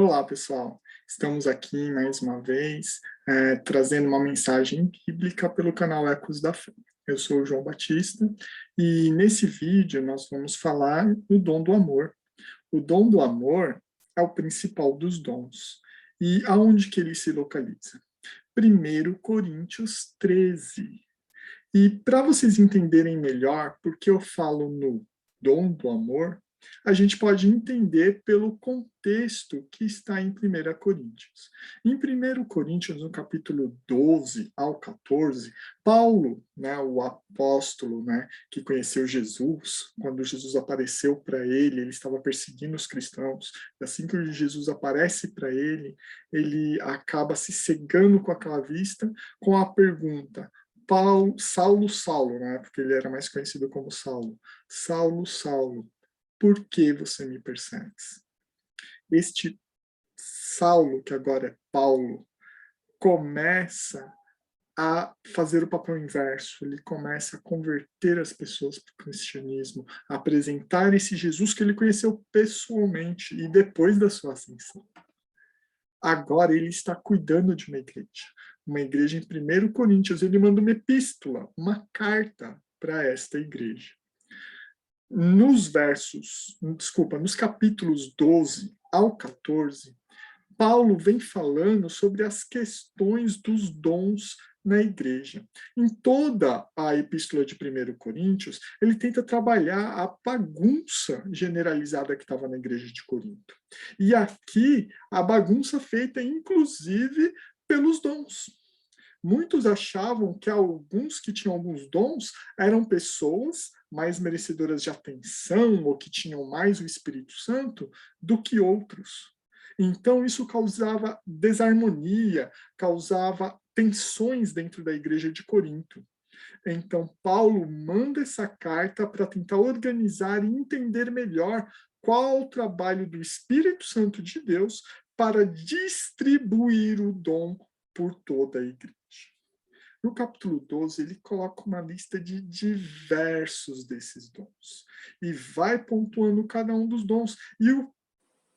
Olá, pessoal. Estamos aqui mais uma vez, trazendo uma mensagem bíblica pelo canal Ecos da Fé. Eu sou o João Batista e nesse vídeo nós vamos falar do dom do amor. O dom do amor é o principal dos dons. E aonde que ele se localiza? 1 Coríntios 13. E para vocês entenderem melhor por que eu falo no dom do amor, a gente pode entender pelo contexto que está em 1 Coríntios. Em 1 Coríntios, no capítulo 12 ao 14, Paulo, né, o apóstolo, né, que conheceu Jesus, quando Jesus apareceu para ele, ele estava perseguindo os cristãos. Assim que Jesus aparece para ele acaba se cegando com aquela vista, com a pergunta: Saulo, né? Porque ele era mais conhecido como Saulo. Saulo, Saulo, por que você me persegue? Este Saulo, que agora é Paulo, começa a fazer o papel inverso. Ele começa a converter as pessoas para o cristianismo, a apresentar esse Jesus que ele conheceu pessoalmente e depois da sua ascensão. Agora ele está cuidando de uma igreja em 1 Coríntios. Ele manda uma epístola, uma carta para esta igreja. Nos capítulos 12 ao 14, Paulo vem falando sobre as questões dos dons na igreja. Em toda a epístola de 1 Coríntios, ele tenta trabalhar a bagunça generalizada que estava na igreja de Corinto. E aqui, a bagunça feita, inclusive, pelos dons. Muitos achavam que alguns que tinham alguns dons eram pessoas mais merecedoras de atenção ou que tinham mais o Espírito Santo do que outros. Então, isso causava desarmonia, causava tensões dentro da igreja de Corinto. Então, Paulo manda essa carta para tentar organizar e entender melhor qual o trabalho do Espírito Santo de Deus para distribuir o dom por toda a igreja. No capítulo 12, ele coloca uma lista de diversos desses dons e vai pontuando cada um dos dons. E o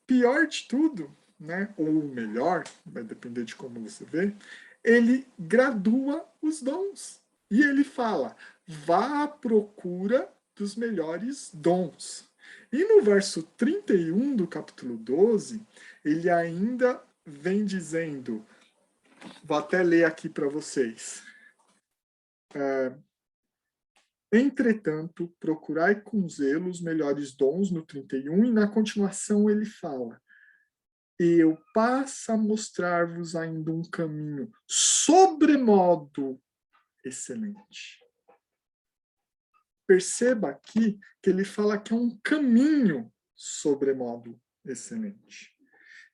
pior de tudo, né, ou o melhor, vai depender de como você vê, ele gradua os dons. E ele fala: vá à procura dos melhores dons. E no verso 31 do capítulo 12, ele ainda vem dizendo, vou até ler aqui para vocês. Entretanto, procurai com zelo os melhores dons, no 31, e na continuação ele fala: eu passo a mostrar-vos ainda um caminho sobremodo excelente. Perceba aqui que ele fala que é um caminho sobremodo excelente.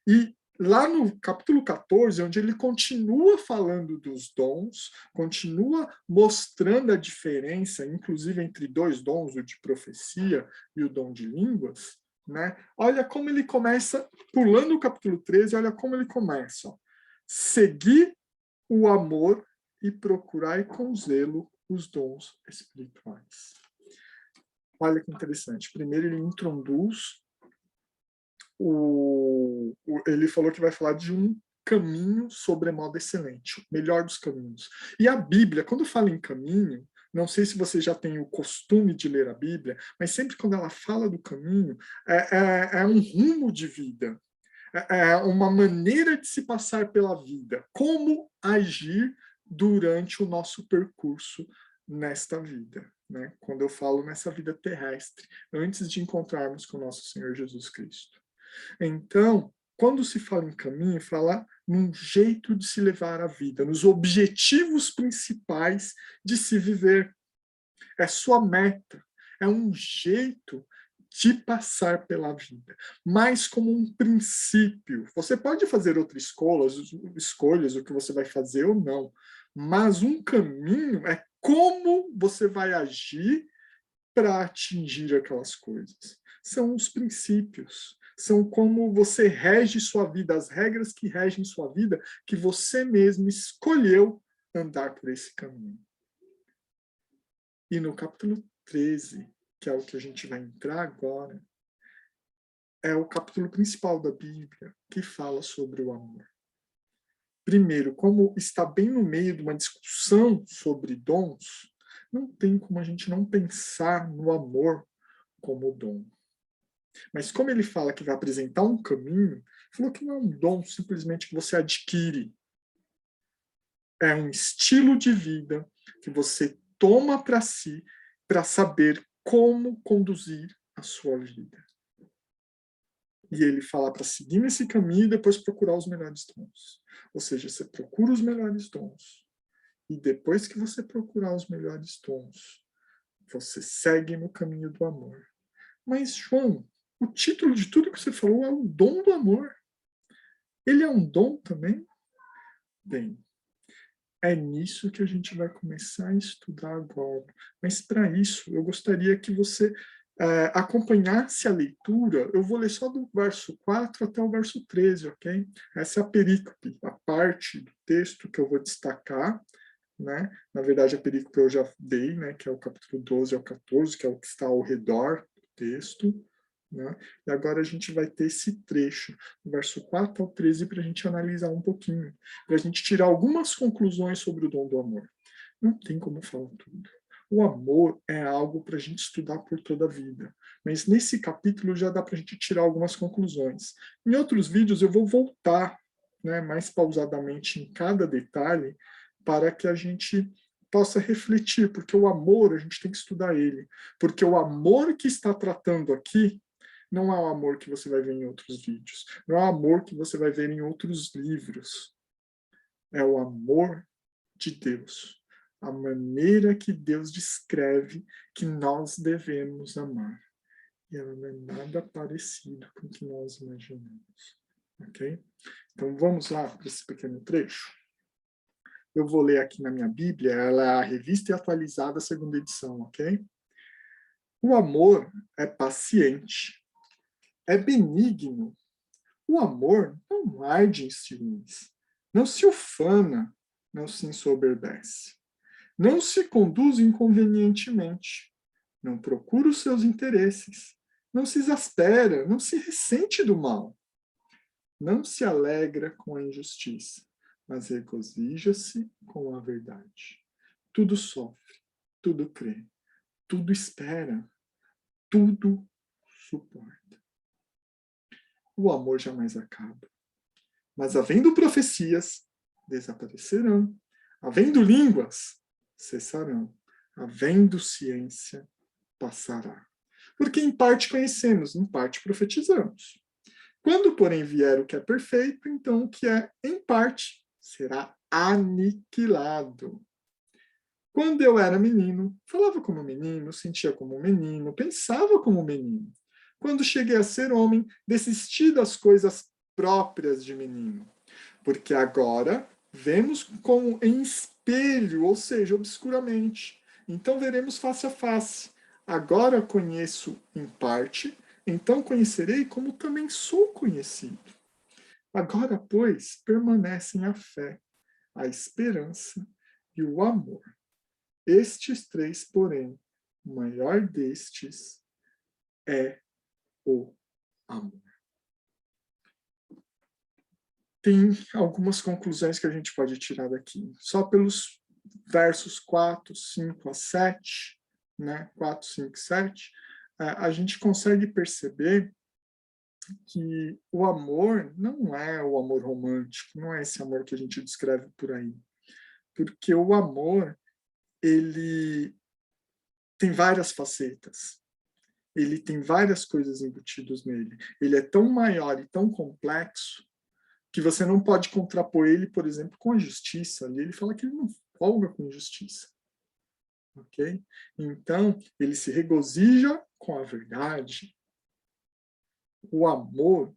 E lá no capítulo 14, onde ele continua falando dos dons, continua mostrando a diferença, inclusive entre dois dons, o de profecia e o dom de línguas, né? Olha como ele começa, pulando o capítulo 13, olha como ele começa. Ó. Seguir o amor e procurar com zelo os dons espirituais. Olha que interessante. Primeiro ele introduz ele falou que vai falar de um caminho sobremodo excelente, o melhor dos caminhos. E a Bíblia, quando fala em caminho, não sei se você já tem o costume de ler a Bíblia, mas sempre quando ela fala do caminho, é um rumo de vida, é uma maneira de se passar pela vida, como agir durante o nosso percurso nesta vida, né? Quando eu falo nessa vida terrestre, antes de encontrarmos com o nosso Senhor Jesus Cristo. Então, quando se fala em caminho, fala num jeito de se levar a vida, nos objetivos principais de se viver. É sua meta, é um jeito de passar pela vida, mas como um princípio. Você pode fazer outras escolhas, o que você vai fazer ou não, mas um caminho é como você vai agir para atingir aquelas coisas. São os princípios, são como você rege sua vida, as regras que regem sua vida, que você mesmo escolheu andar por esse caminho. E no capítulo 13, que é o que a gente vai entrar agora, é o capítulo principal da Bíblia que fala sobre o amor. Primeiro, como está bem no meio de uma discussão sobre dons, não tem como a gente não pensar no amor como dom. Mas como ele fala que vai apresentar um caminho, falou que não é um dom simplesmente que você adquire. É um estilo de vida que você toma para si para saber como conduzir a sua vida. E ele fala para seguir nesse caminho e depois procurar os melhores dons. Ou seja, você procura os melhores dons. E depois que você procurar os melhores dons, você segue no caminho do amor. Mas, João, o título de tudo que você falou é o dom do amor. Ele é um dom também? Bem, é nisso que a gente vai começar a estudar agora. Mas, para isso, eu gostaria que você acompanhasse a leitura. Eu vou ler só do verso 4 até o verso 13, ok? Essa é a perícope, a parte do texto que eu vou destacar. Né? Na verdade, a perícope eu já dei, né? Que é o capítulo 12 ao 14, que é o que está ao redor do texto. Né? E agora a gente vai ter esse trecho, do verso 4 ao 13, para a gente analisar um pouquinho, para a gente tirar algumas conclusões sobre o dom do amor. Não tem como falar tudo. O amor é algo para a gente estudar por toda a vida. Mas nesse capítulo já dá para a gente tirar algumas conclusões. Em outros vídeos eu vou voltar, né, mais pausadamente em cada detalhe para que a gente possa refletir, porque o amor, a gente tem que estudar ele. Porque o amor que está tratando aqui não é o amor que você vai ver em outros vídeos. Não é o amor que você vai ver em outros livros. É o amor de Deus. A maneira que Deus descreve que nós devemos amar. E ela não é nada parecido com o que nós imaginamos. Ok? Então vamos lá para esse pequeno trecho. Eu vou ler aqui na minha Bíblia, ela é a Revista e Atualizada, segunda edição, ok? O amor é paciente, é benigno. O amor não arde em ciúmes, não se ufana, não se ensoberbece. Não se conduz inconvenientemente, não procura os seus interesses, não se exaspera, não se ressente do mal, não se alegra com a injustiça, mas regozija-se com a verdade. Tudo sofre, tudo crê, tudo espera, tudo suporta. O amor jamais acaba. Mas havendo profecias, desaparecerão. Havendo línguas, cessarão. Havendo ciência, passará. Porque em parte conhecemos, em parte profetizamos. Quando, porém, vier o que é perfeito, então o que é em parte será aniquilado. Quando eu era menino, falava como menino, sentia como menino, pensava como menino. Quando cheguei a ser homem, desisti das coisas próprias de menino. Porque agora vemos como em espelho, ou seja, obscuramente. Então veremos face a face. Agora conheço em parte, então conhecerei como também sou conhecido. Agora, pois, permanecem a fé, a esperança e o amor. Estes três, porém, o maior destes é o amor. Tem algumas conclusões que a gente pode tirar daqui. Só pelos versos 4, 5 a 7, né? 4, 5, 7, a gente consegue perceber que o amor não é o amor romântico, não é esse amor que a gente descreve por aí. Porque o amor, ele tem várias facetas. Ele tem várias coisas embutidas nele. Ele é tão maior e tão complexo que você não pode contrapor ele, por exemplo, com a justiça. Ali ele fala que ele não folga com injustiça. Ok? Então, ele se regozija com a verdade. O amor,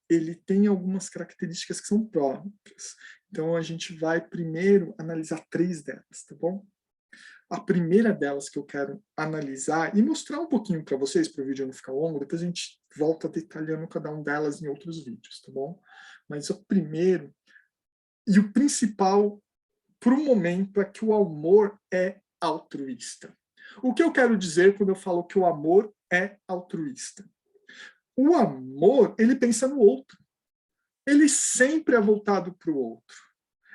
ele tem algumas características que são próprias. Então, a gente vai primeiro analisar 3 delas, tá bom? A primeira delas que eu quero analisar e mostrar um pouquinho para vocês, para o vídeo não ficar longo, depois a gente volta detalhando cada um delas em outros vídeos, tá bom? Mas o primeiro e o principal para o momento é que o amor é altruísta. O que eu quero dizer quando eu falo que o amor é altruísta? O amor, ele pensa no outro. Ele sempre é voltado para o outro.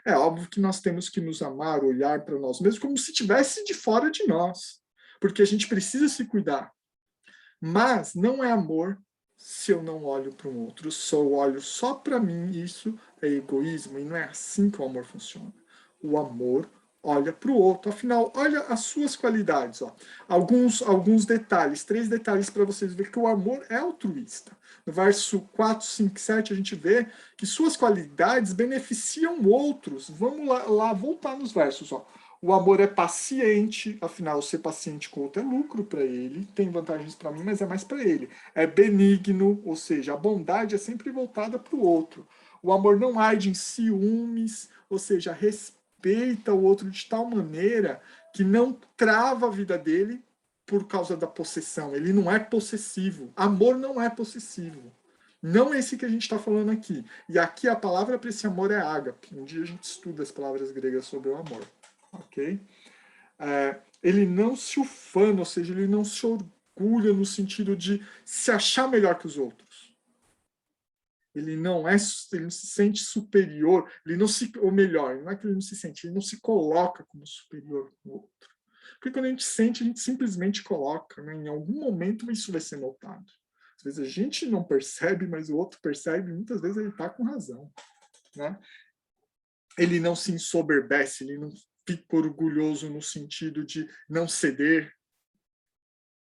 É óbvio que nós temos que nos amar, olhar para nós mesmos como se estivesse de fora de nós, porque a gente precisa se cuidar. Mas não é amor se eu não olho para o outro, se eu olho só para mim, isso é egoísmo, e não é assim que o amor funciona. O amor olha para o outro, afinal, olha as suas qualidades. Ó. Alguns detalhes, 3 detalhes para vocês verem que o amor é altruísta. No verso 4, 5, 7, a gente vê que suas qualidades beneficiam outros. Vamos lá voltar nos versos. Ó. O amor é paciente, afinal, ser paciente com o outro é lucro para ele, tem vantagens para mim, mas é mais para ele. É benigno, ou seja, a bondade é sempre voltada para o outro. O amor não arde em ciúmes, ou seja, respeita o outro de tal maneira que não trava a vida dele por causa da possessão. Ele não é possessivo. Amor não é possessivo. Não é esse que a gente está falando aqui. E aqui a palavra para esse amor é ágape. Um dia a gente estuda as palavras gregas sobre o amor. Ok? Ele não se ufana, ou seja, ele não se orgulha no sentido de se achar melhor que os outros. Ele não se sente superior, ele não se, ou melhor, não é que ele não se sente, ele não se coloca como superior ao outro. Porque quando a gente sente, a gente simplesmente coloca, né? Em algum momento isso vai ser notado. Às vezes a gente não percebe, mas o outro percebe, e muitas vezes ele está com razão, né? Ele não se ensoberbece, ele não fica orgulhoso no sentido de não ceder.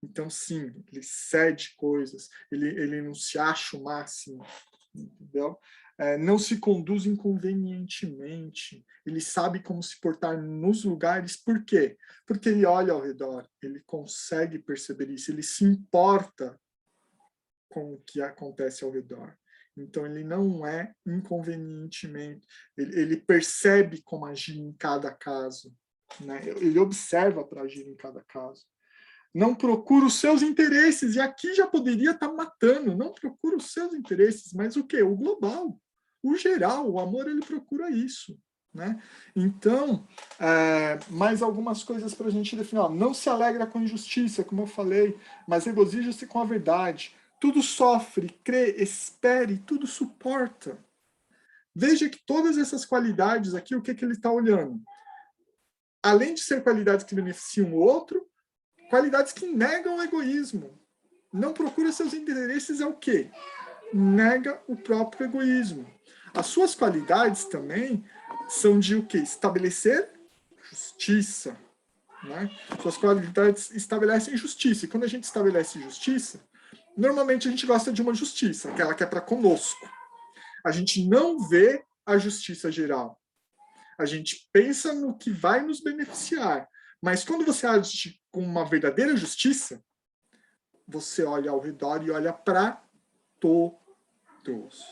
Então, sim, ele cede coisas, ele não se acha o máximo, entendeu? Não se conduz inconvenientemente, ele sabe como se portar nos lugares, por quê? Porque ele olha ao redor, ele consegue perceber isso, ele se importa com o que acontece ao redor. Então, ele não é inconvenientemente, ele percebe como agir em cada caso, né? Ele observa para agir em cada caso. Não procura os seus interesses, e aqui já poderia estar matando, não procura os seus interesses, mas o quê? O global, o geral, o amor ele procura isso. Né? Então, mais algumas coisas para a gente definir. Ó, não se alegra com injustiça, como eu falei, mas regozija-se com a verdade. Tudo sofre, crê, espere, tudo suporta. Veja que todas essas qualidades aqui, o que ele está olhando? Além de ser qualidades que beneficiam o outro, qualidades que negam o egoísmo. Não procura seus interesses é o quê? Nega o próprio egoísmo. As suas qualidades também são de o quê? Estabelecer justiça. Né? Suas qualidades estabelecem justiça. E quando a gente estabelece justiça, normalmente a gente gosta de uma justiça, aquela que é para conosco. A gente não vê a justiça geral. A gente pensa no que vai nos beneficiar. Mas quando você age com uma verdadeira justiça, você olha ao redor e olha para todos.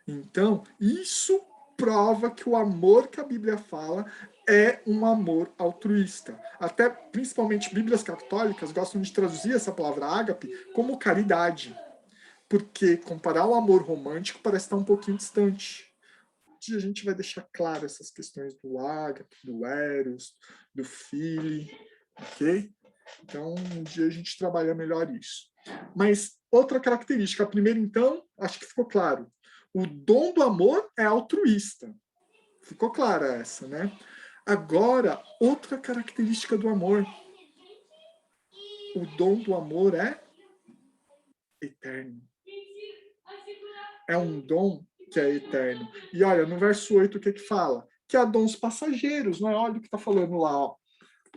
Então, isso prova que o amor que a Bíblia fala é um amor altruísta. Até, principalmente, Bíblias católicas gostam de traduzir essa palavra ágape como caridade. Porque comparar o amor romântico parece estar um pouquinho distante. A gente vai deixar claro essas questões do ágape, do eros, do fili, ok? Então, um dia a gente trabalha melhor isso. Mas outra característica, a primeira, então, acho que ficou claro. O dom do amor é altruísta. Ficou clara essa, né? Agora, outra característica do amor. O dom do amor é eterno. É um dom que é eterno. E olha, no verso 8, o que fala? Que há dons passageiros, não é? Olha o que está falando lá, ó.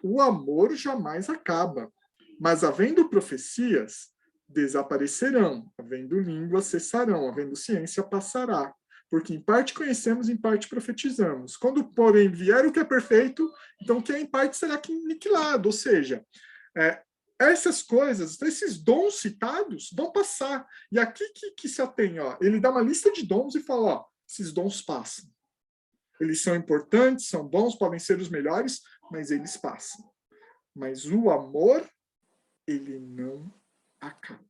O amor jamais acaba, mas havendo profecias, desaparecerão, havendo língua, cessarão, havendo ciência, passará. Porque em parte conhecemos, em parte profetizamos. Quando, porém, vier o que é perfeito, então o que é em parte será aniquilado. Ou seja, essas coisas, esses dons citados, vão passar. E aqui que se atém, ó, ele dá uma lista de dons e fala, ó, esses dons passam. Eles são importantes, são bons, podem ser os melhores, mas eles passam. Mas o amor, ele não acaba.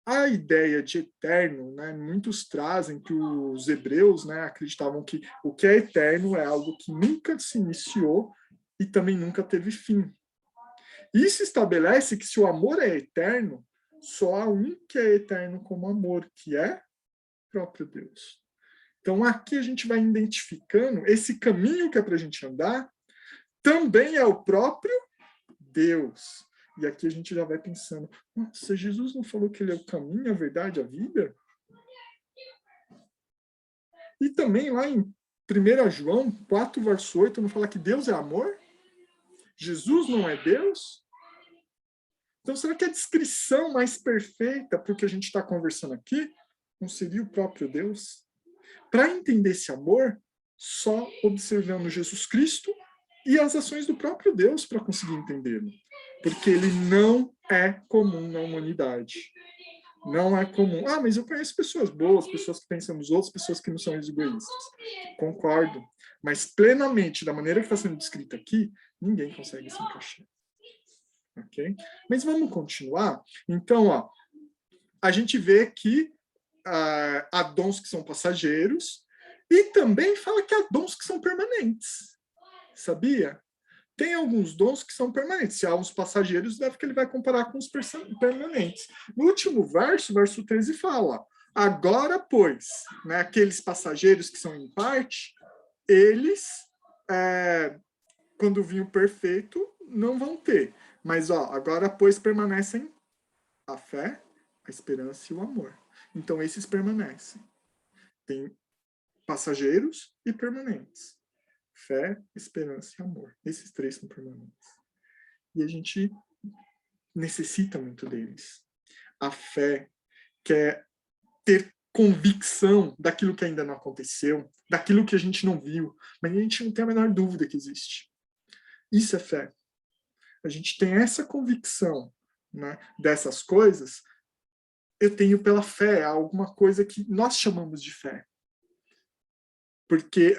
A ideia de eterno, né, muitos trazem que os hebreus, né, acreditavam que o que é eterno é algo que nunca se iniciou e também nunca teve fim. Isso estabelece que se o amor é eterno, Só há um que é eterno como amor, que é o próprio Deus. Então, aqui a gente vai identificando esse caminho que é para a gente andar, também é o próprio Deus. E aqui a gente já vai pensando, nossa, Jesus não falou que ele é o caminho, a verdade, a vida? E também lá em 1 João 4, verso 8, não fala que Deus é amor? Jesus não é Deus? Então, será que a descrição mais perfeita para o que a gente está conversando aqui não seria o próprio Deus? Para entender esse amor, só observando Jesus Cristo e as ações do próprio Deus para conseguir entendê-lo. Porque ele não é comum na humanidade. Não é comum. Ah, mas eu conheço pessoas boas, pessoas que pensam nos outros, pessoas que não são egoístas. Concordo. Mas plenamente, da maneira que está sendo descrita aqui, ninguém consegue se encaixar. Ok? Mas vamos continuar. Então, ó, a gente vê que há dons que são passageiros e também fala que há dons que são permanentes. Sabia? Tem alguns dons que são permanentes. Se há os passageiros, deve que ele vai comparar com os permanentes. No último verso, verso 13, fala: agora, pois, né, aqueles passageiros que são em parte, eles, quando vir o perfeito, não vão ter. Mas, ó, agora, pois, permanecem a fé, a esperança e o amor. Então, esses permanecem. Tem passageiros e permanentes. Fé, esperança e amor. Esses três são permanentes. E a gente necessita muito deles. A fé quer ter convicção daquilo que ainda não aconteceu, daquilo que a gente não viu, mas a gente não tem a menor dúvida que existe. Isso é fé. A gente tem essa convicção, né, dessas coisas. Eu tenho pela fé alguma coisa que nós chamamos de fé. Porque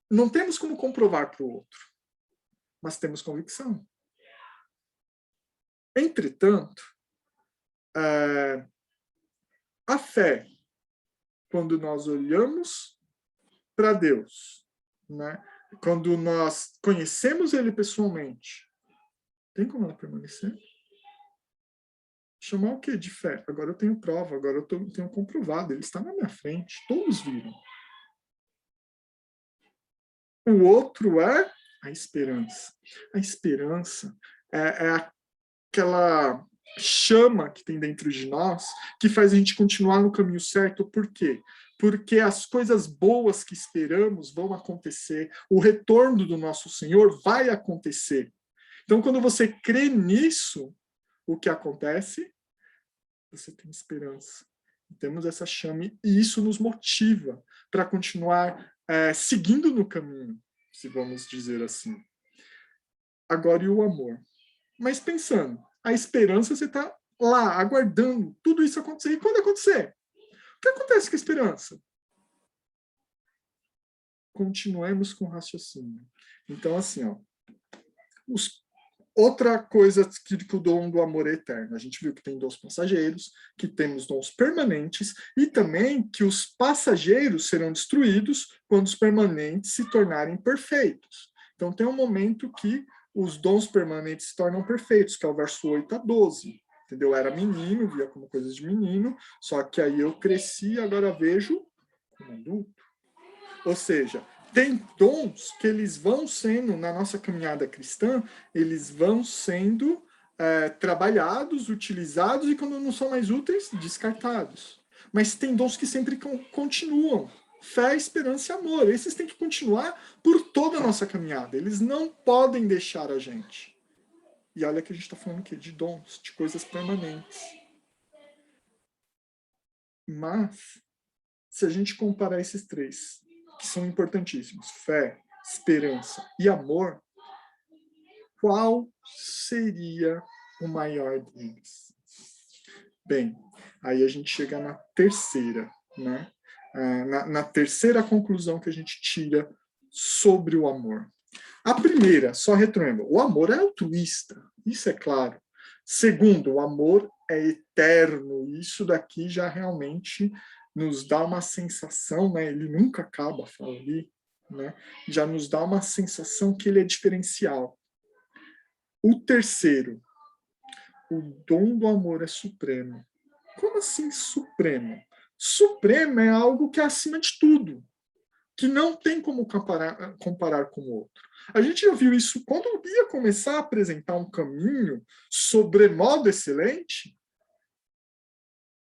não temos como comprovar para o outro, mas temos convicção. Entretanto, a fé, quando nós olhamos para Deus, né? Quando nós conhecemos Ele pessoalmente, tem como ela permanecer? Chamar o quê de fé? Agora eu tenho prova, agora eu tenho comprovado, Ele está na minha frente, todos viram. O outro é a esperança. A esperança é aquela chama que tem dentro de nós que faz a gente continuar no caminho certo. Por quê? Porque as coisas boas que esperamos vão acontecer, o retorno do nosso Senhor vai acontecer. Então, quando você crê nisso, o que acontece? Você tem esperança. Temos essa chama e isso nos motiva para continuar seguindo no caminho, se vamos dizer assim. Agora, e o amor? Mas pensando, a esperança você está lá, aguardando tudo isso acontecer. E quando acontecer? O que acontece com a esperança? Continuemos com o raciocínio. Então, assim, ó, outra coisa que o dom do amor é eterno. A gente viu que tem dons passageiros, que temos dons permanentes, e também que os passageiros serão destruídos quando os permanentes se tornarem perfeitos. Então, tem um momento que os dons permanentes se tornam perfeitos, que é o verso 8 a 12. Entendeu? Eu era menino, via como coisas de menino, só que aí eu cresci e agora vejo como adulto. Ou seja, tem dons que eles vão sendo, na nossa caminhada cristã, eles vão sendo trabalhados, utilizados e quando não são mais úteis, descartados. Mas tem dons que sempre continuam. Fé, esperança e amor. Esses têm que continuar por toda a nossa caminhada. Eles não podem deixar a gente. E olha que a gente está falando aqui de dons, de coisas permanentes. Mas, se a gente comparar esses três, que são importantíssimos, fé, esperança e amor, qual seria o maior deles? Bem, aí a gente chega na terceira, né? Na terceira conclusão que a gente tira sobre o amor. A primeira, só retroendo, o amor é altruísta, isso é claro. Segundo, o amor é eterno, isso daqui já realmente nos dá uma sensação, né? Ele nunca acaba, fala ali, né? Já nos dá uma sensação que ele é diferencial. O terceiro, o dom do amor é supremo. Como assim supremo? Supremo é algo que é acima de tudo, que não tem como comparar com o outro. A gente já viu isso quando ia começar a apresentar um caminho sobremodo excelente,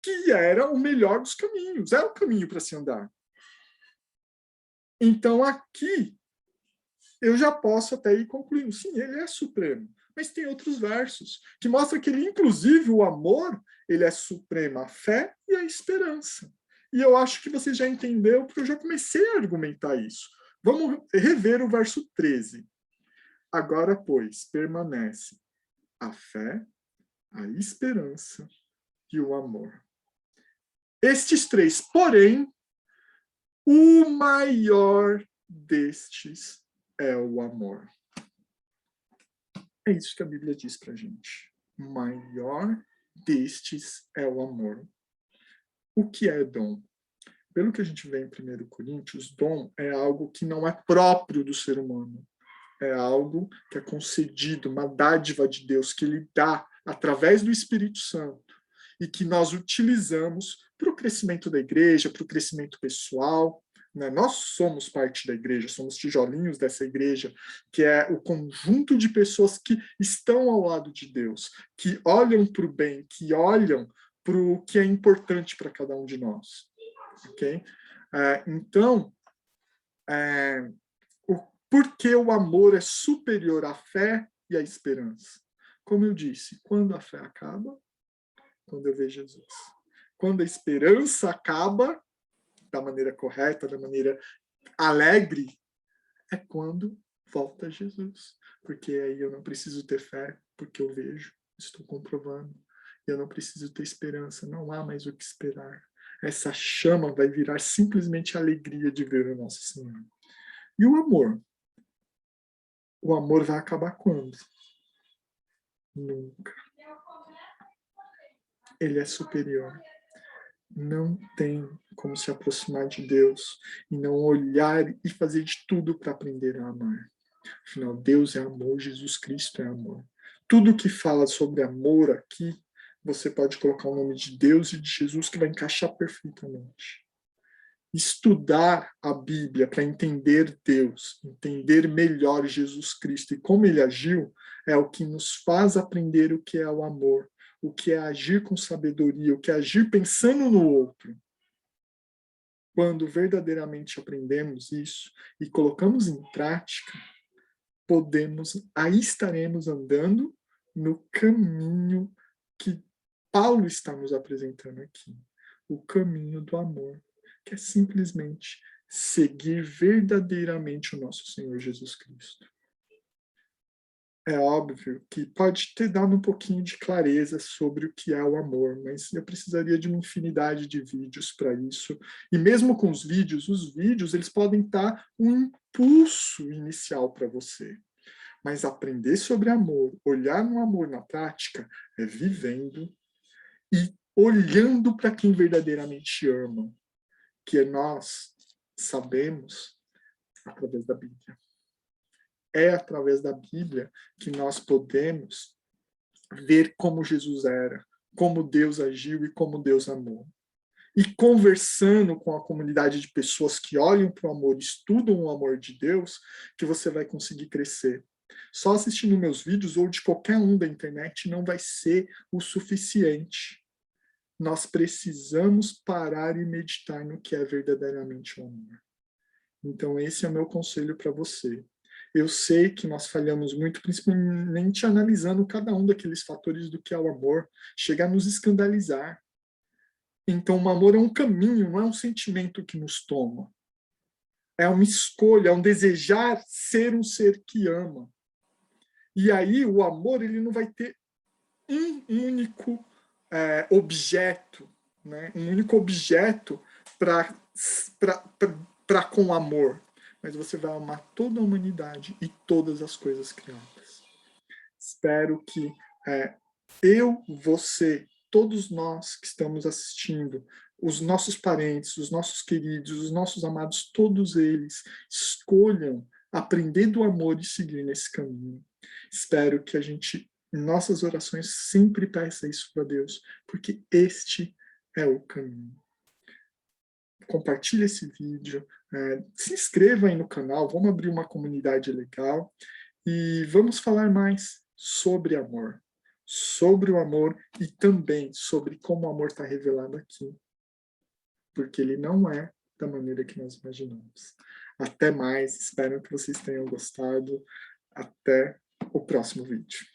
que era o melhor dos caminhos, era o caminho para se andar. Então, aqui, eu já posso até ir concluindo, sim, ele é supremo. Mas tem outros versos que mostram que ele, inclusive, o amor, ele é supremo, a fé e a esperança. E eu acho que você já entendeu, porque eu já comecei a argumentar isso. Vamos rever o verso 13. Agora, pois, permanece a fé, a esperança e o amor. Estes três, porém, o maior destes é o amor. É isso que a Bíblia diz para a gente. O maior destes é o amor. O que é dom? Pelo que a gente vê em 1 Coríntios, dom é algo que não é próprio do ser humano. É algo que é concedido, uma dádiva de Deus que ele dá através do Espírito Santo e que nós utilizamos para o crescimento da igreja, para o crescimento pessoal. Né? Nós somos parte da igreja, somos tijolinhos dessa igreja, que é o conjunto de pessoas que estão ao lado de Deus, que olham para o bem, que olham para o que é importante para cada um de nós. Okay? Então, por que o amor é superior à fé e à esperança? Como eu disse, quando a fé acaba, quando eu vejo Jesus. Quando a esperança acaba, da maneira correta, da maneira alegre, é quando volta Jesus. Porque aí eu não preciso ter fé, porque eu vejo, estou comprovando. Eu não preciso ter esperança, não há mais o que esperar. Essa chama vai virar simplesmente a alegria de ver o nosso Senhor. E o amor? O amor vai acabar quando? Nunca. Ele é superior. Não tem como se aproximar de Deus e não olhar e fazer de tudo para aprender a amar. Afinal, Deus é amor, Jesus Cristo é amor. Tudo que fala sobre amor aqui, você pode colocar o nome de Deus e de Jesus que vai encaixar perfeitamente. Estudar a Bíblia para entender Deus, entender melhor Jesus Cristo e como ele agiu, é o que nos faz aprender o que é o amor, o que é agir com sabedoria, o que é agir pensando no outro. Quando verdadeiramente aprendemos isso e colocamos em prática, aí estaremos andando no caminho que Paulo está nos apresentando aqui, o caminho do amor, que é simplesmente seguir verdadeiramente o nosso Senhor Jesus Cristo. É óbvio que pode ter dado um pouquinho de clareza sobre o que é o amor, mas eu precisaria de uma infinidade de vídeos para isso. E mesmo com os vídeos eles podem estar um impulso inicial para você. Mas aprender sobre amor, olhar no amor na prática, é vivendo e olhando para quem verdadeiramente ama, que nós sabemos através da Bíblia. É através da Bíblia que nós podemos ver como Jesus era, como Deus agiu e como Deus amou. E conversando com a comunidade de pessoas que olham para o amor, estudam o amor de Deus, que você vai conseguir crescer. Só assistindo meus vídeos ou de qualquer um da internet não vai ser o suficiente. Nós precisamos parar e meditar no que é verdadeiramente o amor. Então, esse é o meu conselho para você. Eu sei que nós falhamos muito, principalmente analisando cada um daqueles fatores do que é o amor, chega a nos escandalizar. Então, o amor é um caminho, não é um sentimento que nos toma. É uma escolha, é um desejar ser um ser que ama. E aí, o amor ele não vai ter um único objeto, né? Um único objeto para com amor. Mas você vai amar toda a humanidade e todas as coisas criadas. Espero que eu, você, todos nós que estamos assistindo, os nossos parentes, os nossos queridos, os nossos amados, todos eles escolham aprender do amor e seguir nesse caminho. Espero que a gente Em nossas orações, sempre peça isso para Deus, porque este é o caminho. Compartilhe esse vídeo, se inscreva aí no canal, vamos abrir uma comunidade legal e vamos falar mais sobre o amor e também sobre como o amor está revelado aqui, porque ele não é da maneira que nós imaginamos. Até mais, espero que vocês tenham gostado. Até o próximo vídeo.